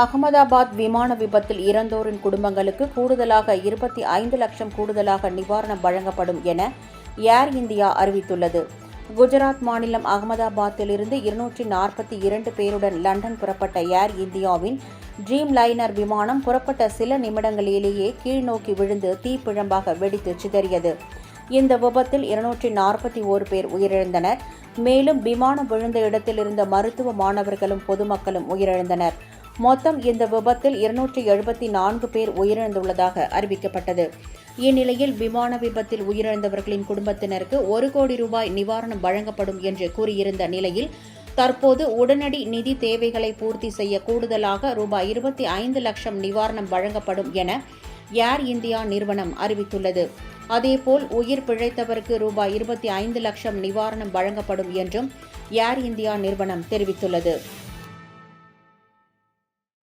அகமதாபாத் விமான விபத்தில் இறந்தோரின் குடும்பங்களுக்கு கூடுதலாக 25 லட்சம் கூடுதலாக நிவாரணம் வழங்கப்படும் என ஏர் இந்தியா அறிவித்துள்ளது. குஜராத் மாநிலம் அகமதாபாத்திலிருந்து 242 பேருடன் லண்டன் புறப்பட்ட ஏர் இந்தியாவின் ட்ரீம் லைனர் விமானம் புறப்பட்ட சில நிமிடங்களிலேயே கீழ்நோக்கி விழுந்து தீப்பிழம்பாக வெடித்து சிதறியது. இந்த விபத்தில் 241 பேர் உயிரிழந்தனர். மேலும் விமானம் விழுந்த இடத்தில் இருந்த மருத்துவ மாணவர்களும் பொதுமக்களும் உயிரிழந்தனர். மொத்தம் இந்த விபத்தில் 274 பேர் உயிரிழந்துள்ளதாக அறிவிக்கப்பட்டது. இந்நிலையில் விமான விபத்தில் உயிரிழந்தவர்களின் குடும்பத்தினருக்கு 1 கோடி ரூபாய் நிவாரணம் வழங்கப்படும் என்று கூறியிருந்த நிலையில் தற்போது உடனடி நிதி தேவைகளை பூர்த்தி செய்ய கூடுதலாக ரூபாய் 25 லட்சம் நிவாரணம் வழங்கப்படும் என ஏர் இந்தியா நிறுவனம் அறிவித்துள்ளது. அதேபோல் உயிர் பிழைத்தவருக்கு ரூபாய் 25 லட்சம் நிவாரணம் வழங்கப்படும் என்றும் ஏர் இந்தியா நிறுவனம் தெரிவித்துள்ளது.